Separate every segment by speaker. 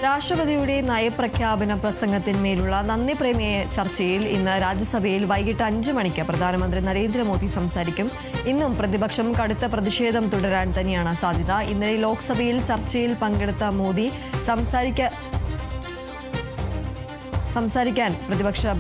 Speaker 1: രാഷ്ട്രപതിയുടെ നയപ്രഖ്യാപന പ്രസംഗത്തിന്മേലുള്ള നന്ദി പ്രമേയ ചർച്ചയിൽ ഇന്ന് രാജ്യസഭയിൽ വൈകിട്ട് 5 മണിക്ക് പ്രധാനമന്ത്രി നരേന്ദ്രമോദി സംസാരിക്കും. ഇന്നും പ്രതിപക്ഷം കടുത്ത പ്രതിഷേധം തുടരാൻ തന്നെയാണ് സാധ്യത. ഇന്നലെ ലോക്സഭയിൽ ചർച്ചയിൽ പങ്കെടുത്ത മോദി സംസാരിക്കാൻ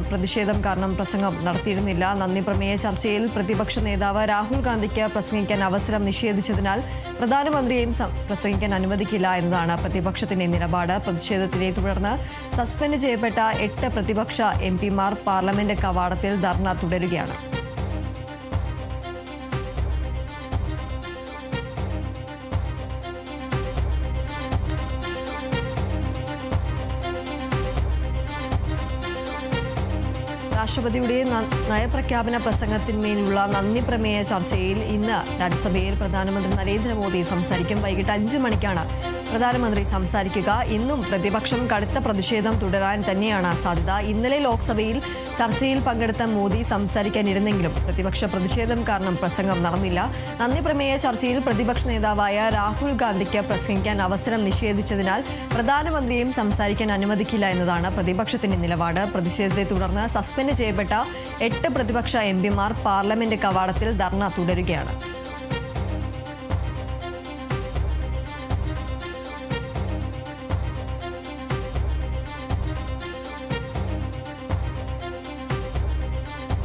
Speaker 1: പ്രതിഷേധം കാരണം പ്രസംഗം നടത്തിയിരുന്നില്ല. നന്ദി പ്രമേയ ചർച്ചയിൽ പ്രതിപക്ഷ നേതാവ് രാഹുൽ ഗാന്ധിക്ക് പ്രസംഗിക്കാൻ അവസരം നിഷേധിച്ചതിനാൽ പ്രധാനമന്ത്രിയെയും പ്രസംഗിക്കാൻ അനുവദിക്കില്ല എന്നതാണ് പ്രതിപക്ഷത്തിന്റെ നിലപാട്. പ്രതിഷേധത്തിനെ തുടർന്ന് സസ്പെൻഡ് ചെയ്യപ്പെട്ട 8 പ്രതിപക്ഷ എംപിമാർ പാർലമെന്റ് കവാടത്തിൽ ധർണ തുടരുകയാണ്. രാഷ്ട്രപതിയുടെ നയപ്രഖ്യാപന പ്രസംഗത്തിന്മേലുള്ള നന്ദി പ്രമേയ ചർച്ചയിൽ ഇന്ന് രാജ്യസഭയിൽ പ്രധാനമന്ത്രി നരേന്ദ്രമോദി സംസാരിക്കും. വൈകിട്ട് 5 മണിക്കാണ് പ്രധാനമന്ത്രി സംസാരിക്കുക. ഇന്നും പ്രതിപക്ഷം കടുത്ത പ്രതിഷേധം തുടരാൻ തന്നെയാണ് സാധ്യത. ഇന്നലെ ലോക്സഭയിൽ ചർച്ചയിൽ പങ്കെടുത്ത മോദി സംസാരിക്കാനിരുന്നെങ്കിലും പ്രതിപക്ഷ പ്രതിഷേധം കാരണം പ്രസംഗം നടന്നില്ല. നന്ദി പ്രമേയ ചർച്ചയിൽ പ്രതിപക്ഷ നേതാവായ രാഹുൽ ഗാന്ധിക്ക് പ്രസംഗിക്കാൻ അവസരം നിഷേധിച്ചതിനാൽ പ്രധാനമന്ത്രിയെയും സംസാരിക്കാൻ അനുവദിക്കില്ല എന്നതാണ് പ്രതിപക്ഷത്തിന്റെ നിലപാട്. പ്രതിഷേധത്തെ തുടർന്ന് സസ്പെൻഡ് ചെയ്യപ്പെട്ട 8 പ്രതിപക്ഷ എംപിമാർ പാർലമെന്റ് കവാടത്തിൽ ധർണ തുടരുകയാണ്.